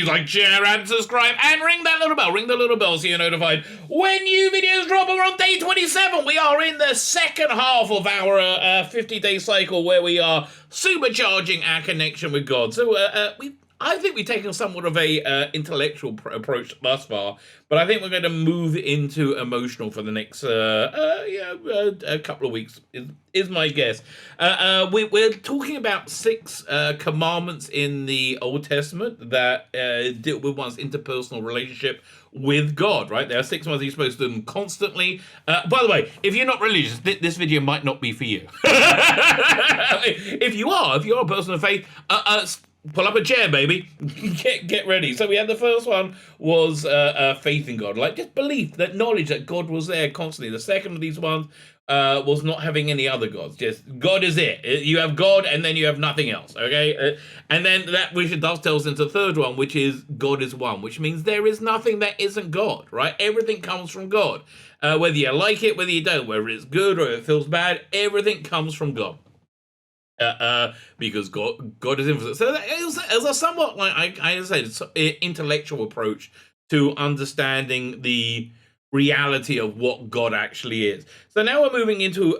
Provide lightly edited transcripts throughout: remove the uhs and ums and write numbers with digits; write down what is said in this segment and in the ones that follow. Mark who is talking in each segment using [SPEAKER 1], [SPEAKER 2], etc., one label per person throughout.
[SPEAKER 1] please like, share, and subscribe, and ring that little bell. Ring the little bell so you're notified when new videos drop. We're on day 27. We are in the second half of our 50-day cycle where we are supercharging our connection with God. So I think we've taken somewhat of a intellectual approach thus far, but I think we're going to move into emotional for the next a couple of weeks, is my guess. We're talking about 6 commandments in the Old Testament that deal with one's interpersonal relationship with God, right? There are 6 ones you're supposed to do constantly. By the way, if you're not religious, this video might not be for you. If you're a person of faith, pull up a chair, baby. Get ready. So we had the first one was faith in God, like just belief, that knowledge that God was there constantly. The second of these ones was not having any other gods. Just God is it. You have God, and then you have nothing else. Okay, and then that which dovetails into the third one, which is God is one, which means there is nothing that isn't God. Right? Everything comes from God. Whether you like it, whether you don't, whether it's good or it feels bad, everything comes from God. Because God is infinite. So that is a somewhat, like I say, intellectual approach to understanding the reality of what God actually is. So now we're moving into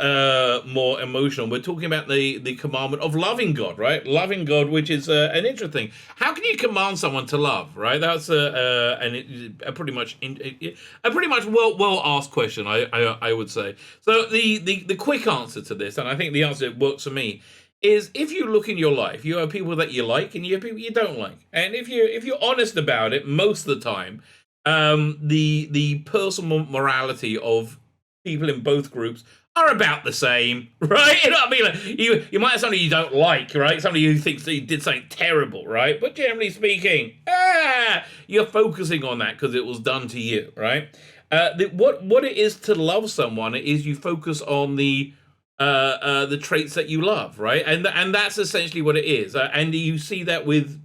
[SPEAKER 1] more emotional. We're talking about the commandment of loving God, right? Loving God, which is an interesting. How can you command someone to love, right? That's a pretty much well asked question, I would say. So the quick answer to this, and I think the answer that works for me, is if you look in your life, you have people that you like and you have people you don't like. And if you're honest about it, most of the time, the personal morality of people in both groups are about the same, right? You know what I mean? Like, you might have somebody you don't like, right? Somebody who thinks that you did something terrible, right? But generally speaking, you're focusing on that because it was done to you, right? What it is to love someone is you focus on the traits that you love, right? And that's essentially what it is. And you see that with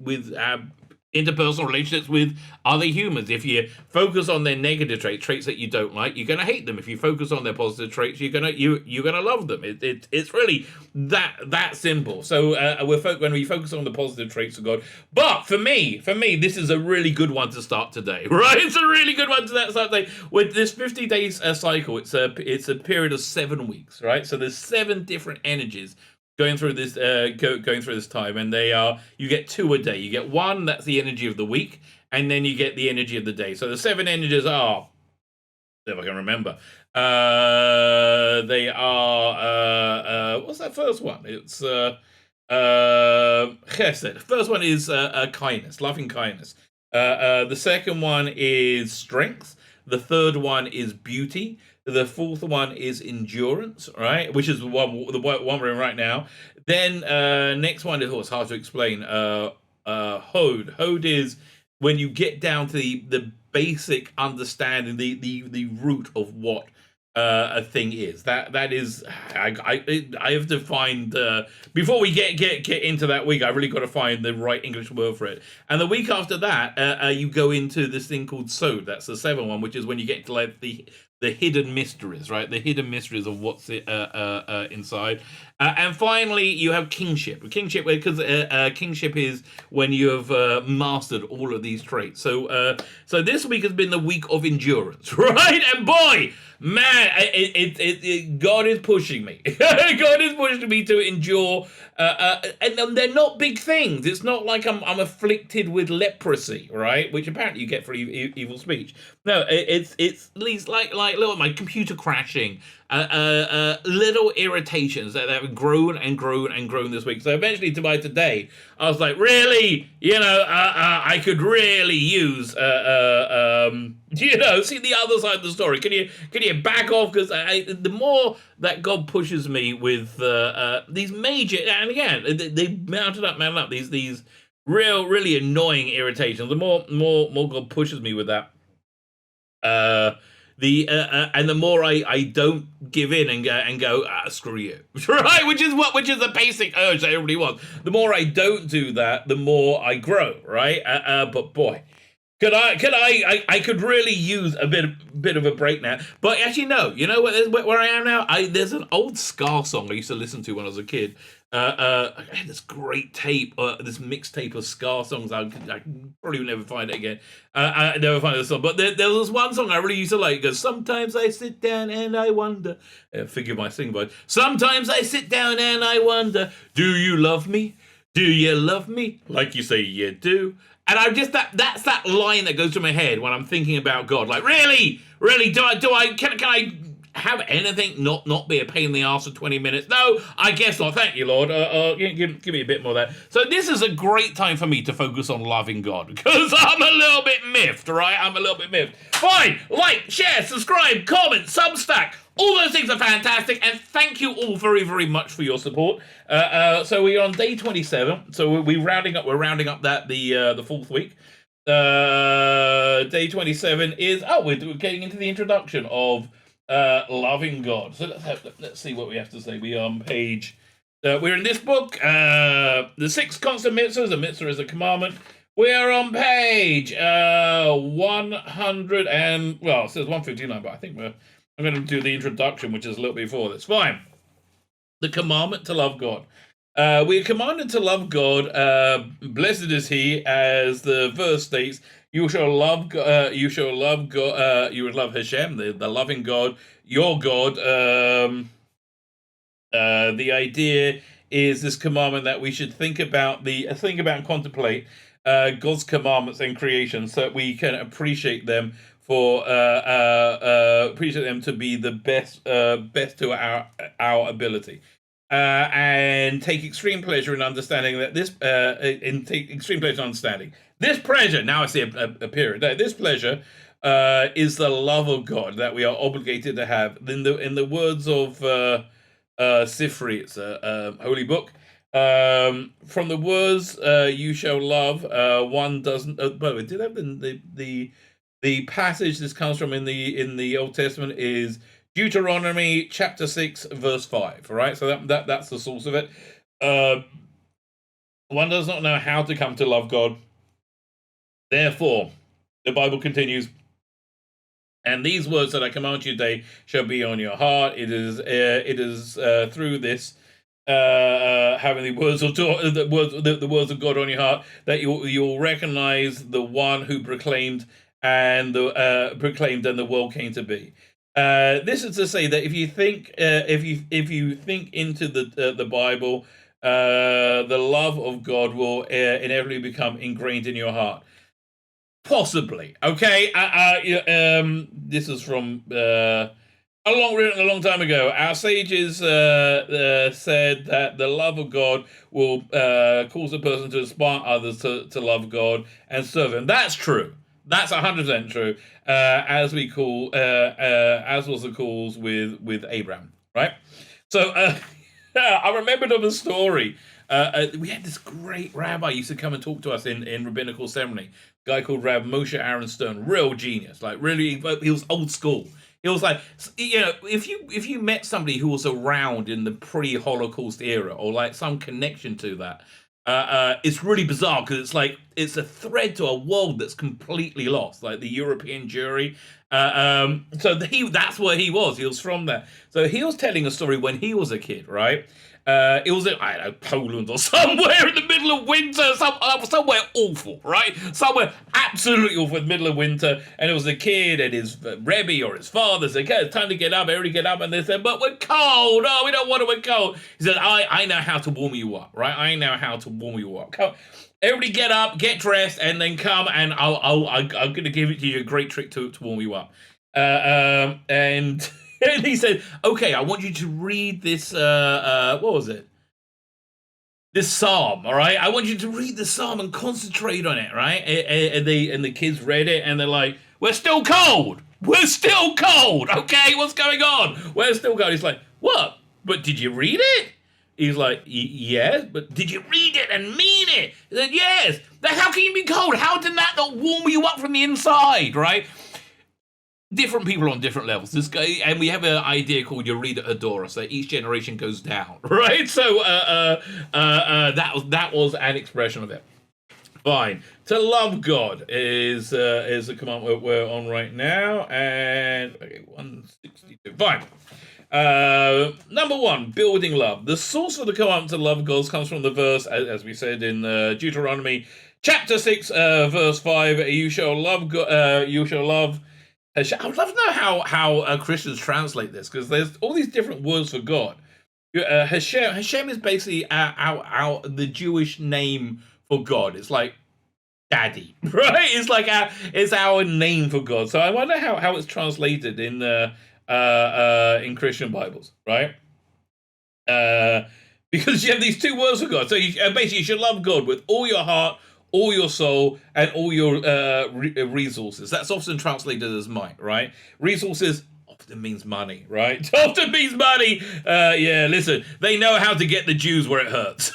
[SPEAKER 1] interpersonal relationships with other humans. If you focus on their negative traits that you don't like, you're going to hate them. If you focus on their positive traits, you're gonna love them. It's really that simple. So when we focus on the positive traits of God. But for me, this is a really good one to start today, right? It's a really good one to start today with this 50 days cycle. It's a period of 7 weeks, right? So there's 7 different energies going through this time, and you get 2 a day. You get 1, that's the energy of the week, and then you get the energy of the day. So the 7 energies are, if I can remember, they are what's that first one? It's chesed. The first one is kindness, loving kindness. The second one is strength. The third one is beauty. The fourth one is endurance, right? Which is the one we're in right now. Then next one is, it's hard to explain. Hod. Hod is when you get down to the basic understanding, the root of what a thing is. That is, I have to find before we get into that week. I really got to find the right English word for it. And the week after that, you go into this thing called Sod. That's the 7th one, which is when you get to like the hidden mysteries, right? The hidden mysteries of what's inside. And finally, you have kingship. Kingship, because kingship is when you have mastered all of these traits. So this week has been the week of endurance, right? And boy, man, God is pushing me. God is pushing me to endure. And they're not big things. It's not like I'm afflicted with leprosy, right? Which apparently you get for evil speech. No, it's least like little my computer crashing, little irritations that have grown and grown and grown this week. So eventually, by today, I was like, really, I could really use, see the other side of the story. Can you back off? Because the more that God pushes me with these major, and again, they mounted up, these really annoying irritations. The more God pushes me with that. And the more I don't give in and go screw you, right? Which is the basic urge that everybody wants. The more I don't do that, the more I grow, right? But boy, I could really use a bit of a break now. But actually, no. You know where I am now? There's an old ska song I used to listen to when I was a kid. I had this great tape, this mixtape of ska songs. I probably would never find it again. I never find the song. But there was one song I really used to like. It goes, sometimes I sit down and I wonder. Forgive my singing voice. Sometimes I sit down and I wonder, do you love me? Do you love me? Like you say you do. And I'm just that's that line that goes through my head when I'm thinking about God. Like, really? Can I have anything not be a pain in the ass for 20 minutes? No, I guess not. Thank you, Lord. Give me a bit more of that. So this is a great time for me to focus on loving God, because I'm a little bit miffed, right? I'm a little bit miffed. Fine, like, share, subscribe, comment, Substack. All those things are fantastic, and thank you all very, very much for your support. So we're on day 27. So we're rounding up that the fourth week. Day 27 is we're getting into the introduction of loving God. So let's see what we have to say. We are on page. We're in this book. The 6 constant mitzvahs. A mitzvah is a commandment. We are on page 100 and it says 159, but I think I'm going to do the introduction, which is a little before this. Fine. The commandment to love God. We are commanded to love God. Blessed is He, as the verse states. You shall love God. You shall love God. You would love HaGeffen, the loving God, your God. The idea is this commandment that we should think about and contemplate God's commandments and creation, so that we can appreciate them appreciate them to be the best to our ability, and take extreme pleasure in understanding that this this pleasure. Now I see a period. This pleasure is the love of God that we are obligated to have. In the words of Sifri, it's a holy book. From the words you shall love, one doesn't. By the way, did have the passage this comes from in the Old Testament is Deuteronomy chapter 6 verse 5. All right, so that's the source of it. One does not know how to come to love God. Therefore, the Bible continues, and these words that I command you today shall be on your heart. It is through this having the words of God on your heart that you'll recognize the one who proclaimed and the world came to be. This is to say that if you think into the Bible, the love of God will inevitably become ingrained in your heart. Possibly, okay. This is from written a long time ago. Our sages said that the love of God will cause a person to inspire others to love God and serve Him. That's true. That's 100% true. As was the cause with Abraham, right? So I remembered of a story. We had this great rabbi used to come and talk to us in rabbinical ceremony. A guy called Rav Moshe Aaron Stern, real genius. Like really, he was old school. He was like, if you met somebody who was around in the pre-Holocaust era or like some connection to that. It's really bizarre because it's a thread to a world that's completely lost, like the European Jewry. That's where he was. He was from there. So he was telling a story when he was a kid, right? It was in, I don't know, Poland or somewhere in the middle of winter, somewhere awful, right? Somewhere absolutely awful in the middle of winter, and it was a kid and his Rebbe or his father said, okay, it's time to get up, everybody get up, and they said, but we're cold, oh, we don't want to, we're cold. He said, I know how to warm you up, right? I know how to warm you up. Come, everybody get up, get dressed, and then come, and I'm going to give it to you a great trick to warm you up. And he said, okay, I want you to read this, what was it? This psalm, all right? I want you to read the psalm and concentrate on it, right? And the kids read it, and they're like, we're still cold. We're still cold, okay? What's going on? We're still cold. He's like, what? But did you read it? He's like, yes, but did you read it and mean it? He said, yes. Then how can you be cold? How did that not warm you up from the inside, right? Different people on different levels. This guy, and we have an idea called Yerida Adora, so each generation goes down, right? So that was an expression of it. Fine. To love God is the commandment we're on right now, and okay, 162. Fine. Number one, building love. The source of the commandment to love God comes from the verse, as we said in Deuteronomy chapter 6, verse 5. You shall love God. You shall love. I would love to know how Christians translate this, because there's all these different words for God. Hashem is basically the Jewish name for God. It's like daddy, right? It's like it's our name for God. So I wonder how it's translated in Christian Bibles, right? Because you have these two words for God. So basically you should love God with all your heart, all your soul, and all your resources. That's often translated as might, right? Resources often means money, right? Often means money. Yeah, listen, they know how to get the Jews where it hurts.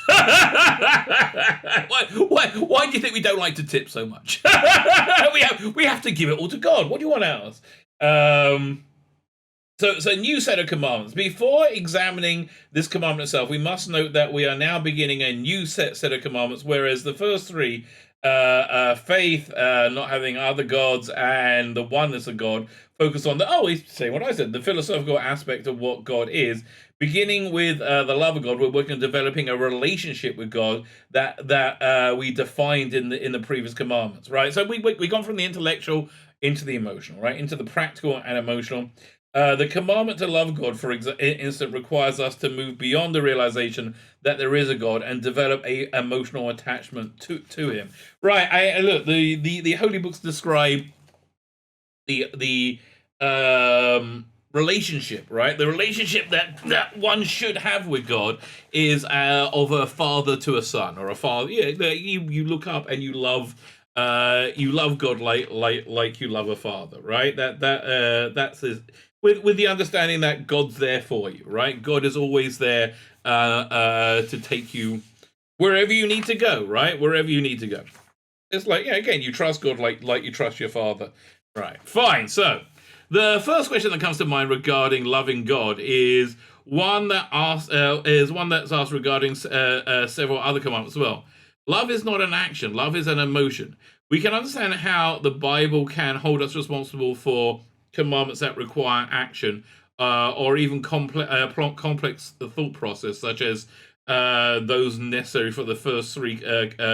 [SPEAKER 1] Why do you think we don't like to tip so much? we have to give it all to God. What do you want else? So new set of commandments. Before examining this commandment itself, we must note that we are now beginning a new set of commandments, whereas the first three, faith, not having other gods, and the oneness of God, focus on he's saying what I said, the philosophical aspect of what God is. Beginning with the love of God, we're working on developing a relationship with God that we defined in the previous commandments, right? So we gone from the intellectual into the emotional, right? Into the practical and emotional. The commandment to love God, for instance, requires us to move beyond the realization that there is a God and develop a emotional attachment to Him. Right? Look, the holy books describe the relationship, right? The relationship that one should have with God is of a father to a son, or a father. Yeah, you look up and you love God like you love a father, right? That's his. With the understanding that God's there for you, right? God is always there to take you wherever you need to go, right? Wherever you need to go. It's like, again, you trust God like you trust your father. Right, fine. So, the first question that comes to mind regarding loving God is one that's asked regarding several other commandments as well. Love is not an action. Love is an emotion. We can understand how the Bible can hold us responsible for commandments that require action, or even complex thought process, such as those necessary for the first three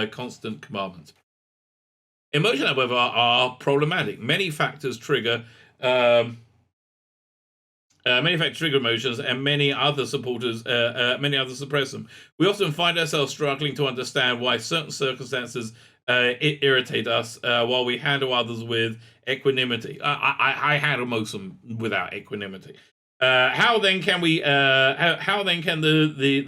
[SPEAKER 1] constant commandments. Emotions, however, are problematic. Many factors trigger emotions, and many others suppress them. We often find ourselves struggling to understand why certain circumstances irritate us, while we handle others with equanimity. I handle most of them without equanimity. How then can the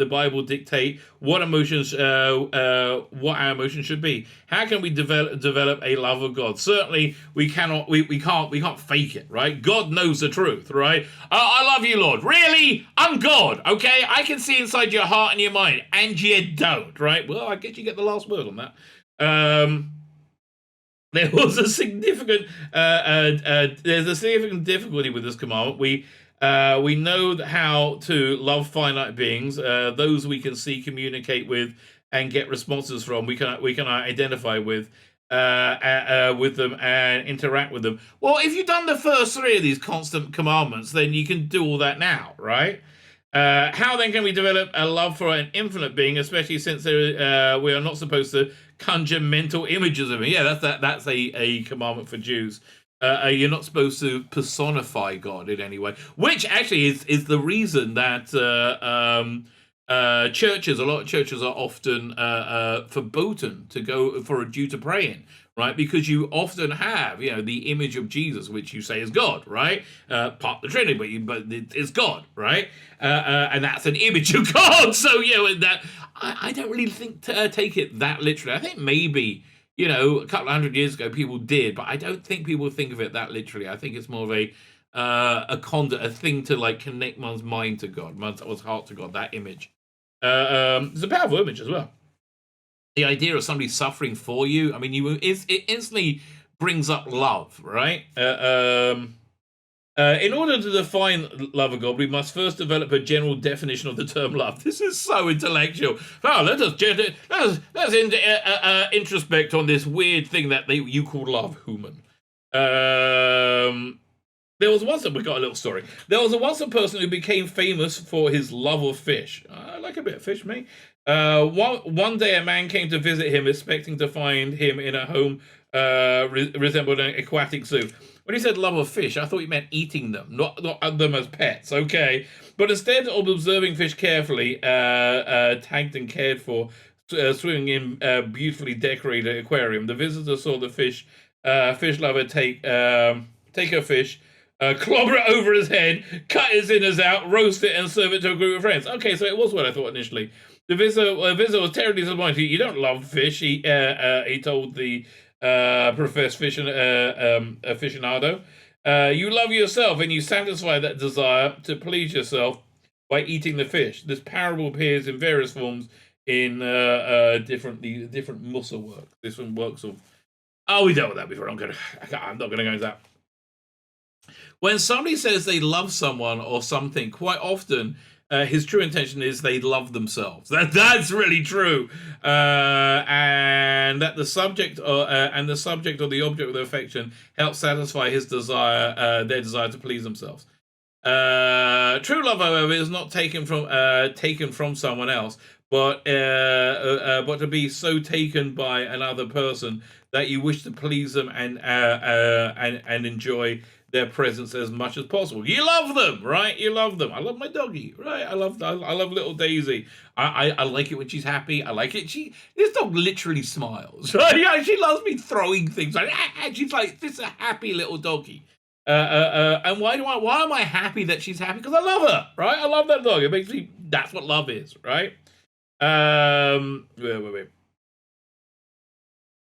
[SPEAKER 1] Bible dictate what emotions what our emotions should be? How can we develop a love of God? Certainly we can't fake it, right? God knows the truth, right? I love you, Lord. Really? I'm God, okay? I can see inside your heart and your mind, and you don't, right? Well, I guess you get the last word on that. There was a significant there's a significant difficulty with this commandment. We know how to love finite beings, those we can see, communicate with, and get responses from. We can identify with them and interact with them. Well, if you've done the first three of these constant commandments, then you can do all that now, right? How then can we develop a love for an infinite being, especially since we are not supposed to conjure mental images of him? Yeah, that's a commandment for Jews. You're not supposed to personify God in any way, which actually is the reason that a lot of churches are often verboten to go for a Jew to pray in, right? Because you often have, the image of Jesus, which you say is God, right? Part of the Trinity, but it's God, right? And that's an image of God. So, that I don't really take it that literally. I think maybe, a couple of 100 years ago, people did, but I don't think people think of it that literally. I think it's more of a thing to like connect one's mind to God, one's heart to God. That image. It's a powerful image as well. The idea of somebody suffering for you. I mean, it instantly brings up love, right? In order to define love of God, we must first develop a general definition of the term love. This is so intellectual. Oh, let us introspect on this weird thing that you call love, human. There was once we got a little story. There was once a person who became famous for his love of fish. I like a bit of fish, mate. One day, a man came to visit him, expecting to find him in a home resembled an aquatic zoo. When he said love of fish, I thought he meant eating them, not them as pets. Okay, but instead of observing fish carefully, tagged and cared for, swimming in a beautifully decorated aquarium, the visitor saw the fish lover take a fish. Clobber it over his head, cut his innards out, roast it, and serve it to a group of friends. Okay, so it was what I thought initially. The visitor was terribly disappointed. You don't love fish, he told the professed aficionado. You love yourself, and you satisfy that desire to please yourself by eating the fish. This parable appears in various forms in different Musa works. Different works of. Oh, we dealt with that before. I'm not going to go into that. When somebody says they love someone or something, quite often his true intention is they love themselves. That's really true, and that the subject or the object of their affection helps satisfy his desire, their desire to please themselves. True love, however, is not taken from someone else, but to be so taken by another person that you wish to please them and enjoy their presence as much as possible. You love them, right? You love them. I love my doggy, right? I love little Daisy. I like it when she's happy. I like it. This dog literally smiles, right? Yeah, she loves me throwing things. She's like, this is a happy little doggy. And why am I happy that she's happy? Because I love her, right? I love that dog. It makes me. That's what love is, right? Wait.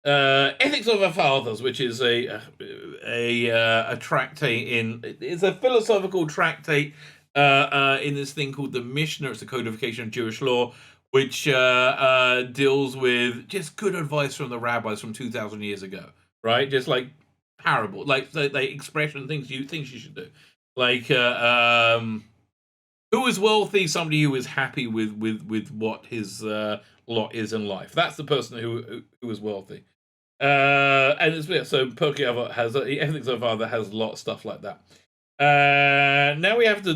[SPEAKER 1] Ethics of Our Fathers, which is a tractate it's a philosophical tractate in this thing called the Mishnah. It's a codification of Jewish law, which deals with just good advice from the rabbis from 2,000 years ago, right? Just like parable, like expression things you should do, like who is wealthy? Somebody who is happy with what his lot is in life. That's the person who is wealthy. And it's weird. So Perky has Ethics of Father has a lot of stuff like that. Now we have to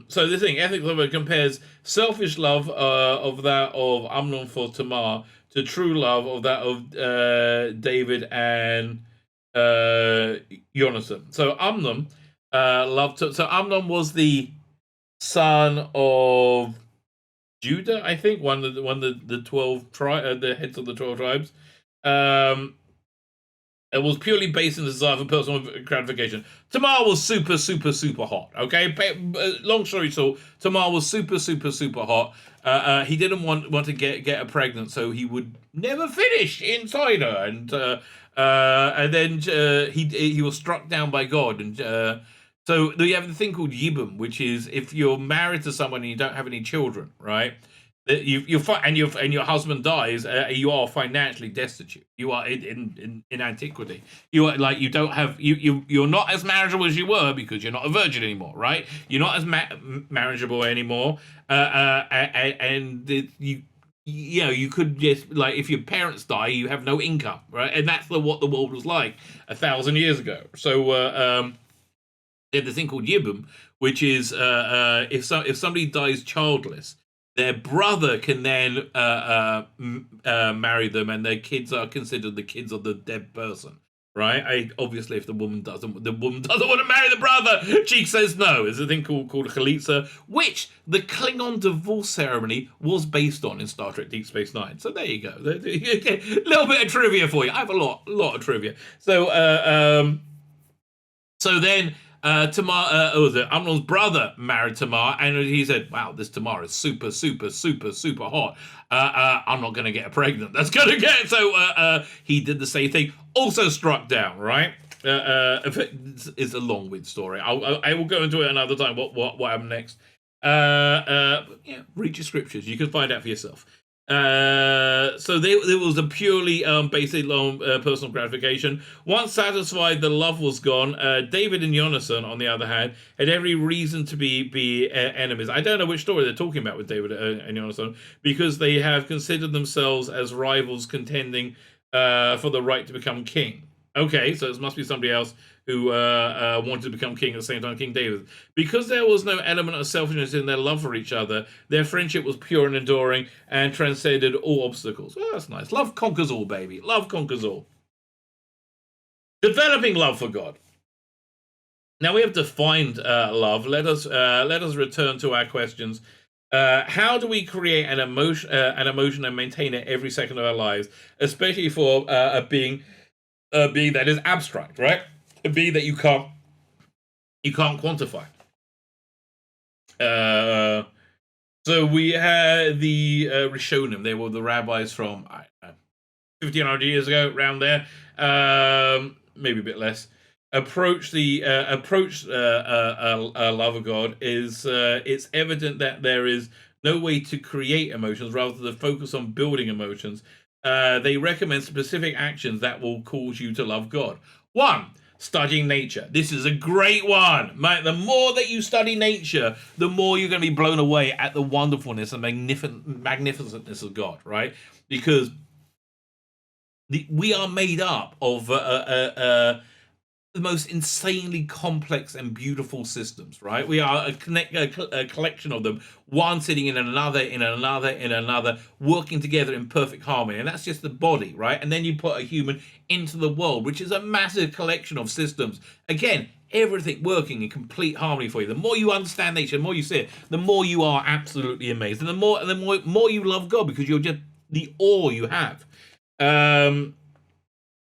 [SPEAKER 1] so this thing, Ethics of Father compares selfish love of that of Amnon for Tamar to true love of that of David and Jonathan. So Amnon Amnon was the son of Judah, I think, one of the 12 the heads of the 12 tribes. It was purely based on the desire for personal gratification. Tamar was super hot. Okay, long story short, Tamar was super hot. He didn't want to get her pregnant, so he would never finish inside her, and then he was struck down by God, and so you have the thing called yibum, which is if you're married to someone and you don't have any children, right? And your husband dies, you are financially destitute. You are in antiquity. You are like you're not as marriageable as you were because you're not a virgin anymore, right? You're not as marriageable anymore, you could just like if your parents die, you have no income, right? And that's what the world was like 1,000 years ago. So there's a thing called yibum, which is if somebody dies childless, their brother can then marry them, and their kids are considered the kids of the dead person, right? Obviously, if the woman doesn't want to marry the brother, she says no. There's a thing called chalitza, which the Klingon divorce ceremony was based on in Star Trek Deep Space Nine. So there you go. A little bit of trivia for you. I have a lot of trivia. So then. Tamar, Amnon's brother married Tamar, and he said, "Wow, this Tamar is super hot. I'm not going to get her pregnant. That's going to get." So he did the same thing. Also struck down. Right? It's a long-winded story. I will go into it another time. What happened next? Read your scriptures. You can find out for yourself. So there was a purely basic personal gratification. Once satisfied, the love was gone. David and Jonathan, on the other hand, had every reason to be enemies. I don't know which story they're talking about with David and Jonathan, because they have considered themselves as rivals contending for the right to become king. Okay, so it must be somebody else who wanted to become king at the same time, King David. Because there was no element of selfishness in their love for each other, their friendship was pure and enduring and transcended all obstacles. Well, that's nice. Love conquers all, baby. Love conquers all. Developing love for God. Now we have defined love. Let us return to our questions. How do we create an emotion and maintain it every second of our lives, especially for a being that is abstract, right? A being that you can't quantify. So we had the Rishonim. They were the rabbis from 1,500 years ago, around there, maybe a bit less. Approach love of God is it's evident that there is no way to create emotions, rather than focus on building emotions. They recommend specific actions that will cause you to love God. 1. Studying nature. This is a great one. The more that you study nature, the more you're going to be blown away at the wonderfulness and magnificentness of God, right? Because we are made up of the most insanely complex and beautiful systems, right? We are a collection of them, one sitting in another, working together in perfect harmony. And that's just the body, right? And then you put a human into the world, which is a massive collection of systems. Again, everything working in complete harmony for you. The more you understand nature, the more you see it, the more you are absolutely amazed. And the more you love God, because you're just the awe you have.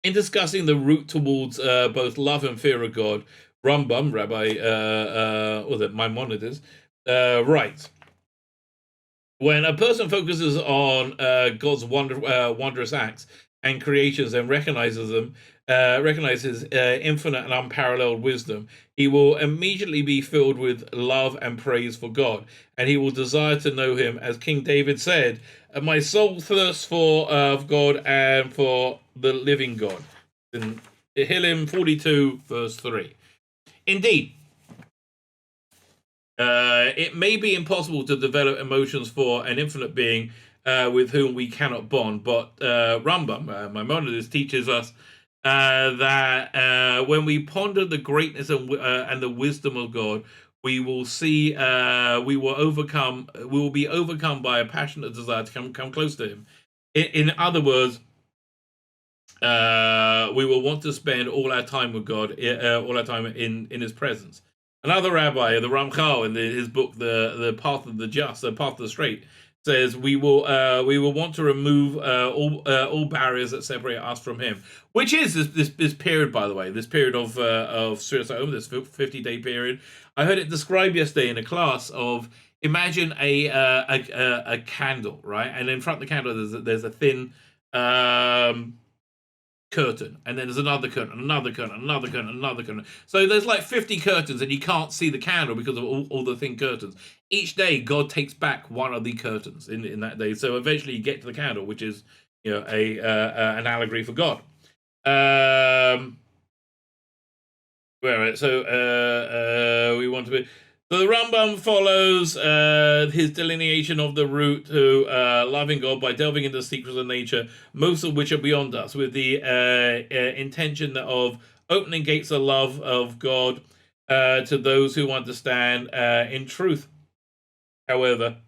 [SPEAKER 1] In discussing the route towards both love and fear of God, Rambam, Maimonides, writes, when a person focuses on God's wondrous acts and creations and recognizes infinite and unparalleled wisdom, he will immediately be filled with love and praise for God, and he will desire to know him, as King David said, my soul thirsts for God and for the living God. In Tehillim 42, verse 3. Indeed, it may be impossible to develop emotions for an infinite being with whom we cannot bond, but Rambam, Maimonides, teaches us that when we ponder the greatness and the wisdom of God, we will see we will be overcome by a passionate desire to come close to him. In other words, we will want to spend all our time with God, all our time in his presence. Another rabbi, the Ramchal, in his book, the Path of the Just, the Path of the Straight, says we will want to remove all barriers that separate us from him. Which is this period, by the way, this period of Sfiras HaOmer, this 50-day period. I heard it described yesterday in a class of, imagine a candle, right? And in front of the candle there's a thin curtain, and then there's another curtain, another curtain, another curtain, another curtain. So there's like 50 curtains, and you can't see the candle because of all the thin curtains. Each day, God takes back one of the curtains in that day. So eventually, you get to the candle, which is an allegory for God. We want to be. So the Rambam follows his delineation of the route to loving God by delving into the secrets of nature, most of which are beyond us, with the intention of opening gates of love of God to those who understand in truth. However,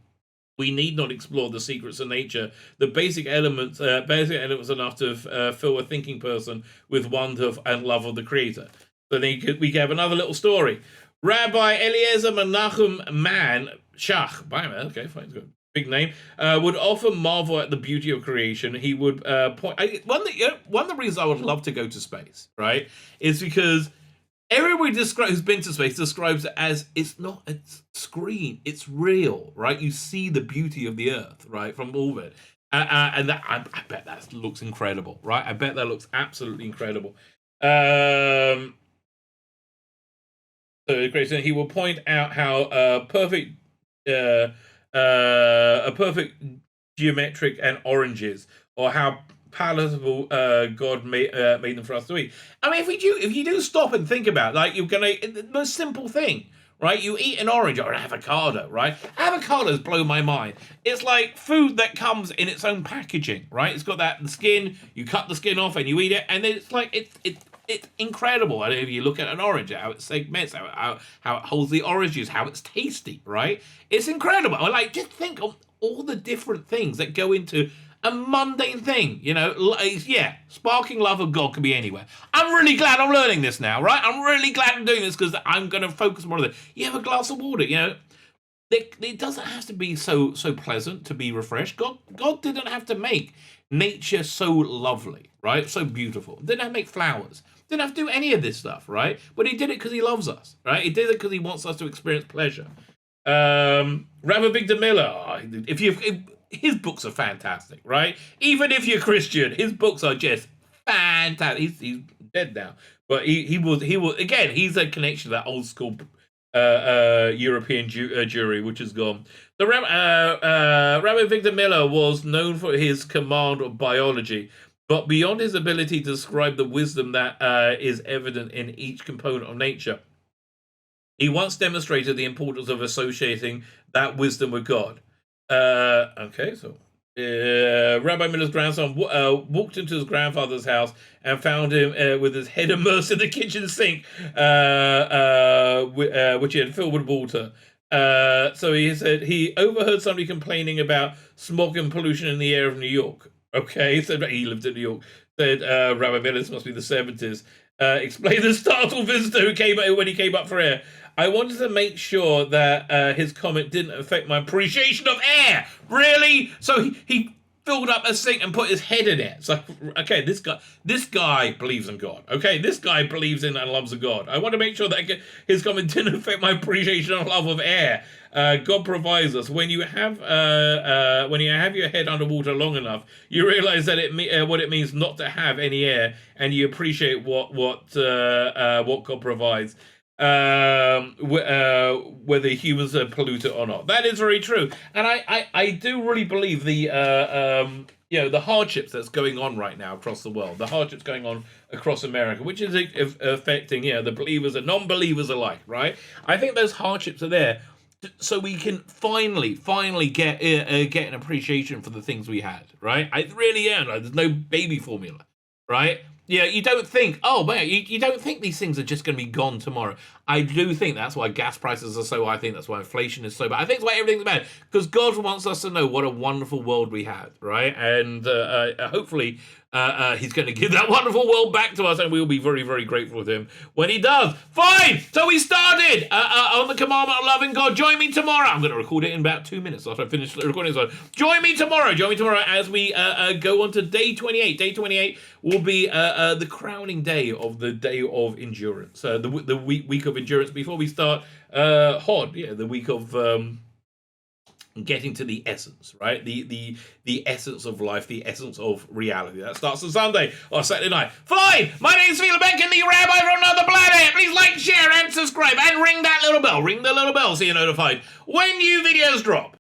[SPEAKER 1] we need not explore the secrets of nature. The basic elements enough to fill a thinking person with wonder and love of the Creator. So then we have another little story. Rabbi Eliezer Menachem Man Shach, okay, fine, good, big name, would often marvel at the beauty of creation. He would point. One of the reasons I would love to go to space, right, is because everybody who's been to space describes it as it's not a screen, it's real, right? You see the beauty of the Earth, right, from orbit, and that I bet that looks incredible, right? I bet that looks absolutely incredible. So he will point out how a perfect geometric and oranges, or how palatable God made them for us to eat. I mean, if you do stop and think about it, like the most simple thing, right? You eat an orange or an avocado, right? Avocados blow my mind. It's like food that comes in its own packaging, right? It's got the skin. You cut the skin off and you eat it, and then it's like it's incredible. And if you look at an orange, how it segments, how it holds the oranges, how it's tasty, right? It's incredible. Like, just think of all the different things that go into a mundane thing, yeah, sparking love of God can be anywhere. I'm really glad I'm learning this now, right? I'm really glad I'm doing this because I'm going to focus more on it. You have a glass of water, it doesn't have to be so pleasant to be refreshed. God didn't have to make nature so lovely, right? So beautiful. Didn't have to make flowers. Didn't have to do any of this stuff, right? But he did it because he loves us, right? He did it because he wants us to experience pleasure. Rabbi Victor Miller, his books are fantastic, right? Even if you're Christian, his books are just fantastic. He's dead now, but he was again. He's a connection to that old school European Jewry, which is gone. The Rabbi Victor Miller was known for his command of biology, but beyond his ability to describe the wisdom that is evident in each component of nature, he once demonstrated the importance of associating that wisdom with God. Rabbi Miller's grandson walked into his grandfather's house and found him with his head immersed in the kitchen sink, which he had filled with water. So he said he overheard somebody complaining about smog and pollution in the air of New York. Okay, so he lived in New York. Said Rabbi Miller, this must be the 70s. Explained the startled visitor who came when he came up for air. I wanted to make sure that his comment didn't affect my appreciation of air. Really? So he filled up a sink and put his head in it. It's like, okay, this guy believes in God. Okay, this guy believes in and loves a God. I want to make sure that his comment didn't affect my appreciation and love of air. God provides us. When you have your head underwater long enough, you realize that what it means not to have any air, and you appreciate what God provides. Whether humans are polluted or not. That is very true. And I do really believe the hardships that's going on right now across the world, the hardships going on across America, which is affecting, the believers and non-believers alike, right? I think those hardships are there so we can finally get an appreciation for the things we had, right? I really am. There's no baby formula, right? Yeah, you don't think, you don't think these things are just going to be gone tomorrow. I do think that's why gas prices are so high. I think that's why inflation is so bad. I think it's why everything's bad. Because God wants us to know what a wonderful world we had, right? And hopefully he's going to give that wonderful world back to us, and we'll be very, very grateful to him when he does. Fine! So we started on the commandment of loving God. Join me tomorrow. I'm going to record it in about 2 minutes after I finish recording this one. Join me tomorrow as we go on to day 28. Day 28 will be the crowning day of the day of endurance, the week of endurance before we start Hod, the week of getting to the essence, right? The essence of life, the essence of reality. That starts on Sunday or Saturday night. Fine! My name's Tzvi Lebetkin, the rabbi from another planet. Please like, share, and subscribe, and ring that little bell. Ring the little bell so you're notified when new videos drop.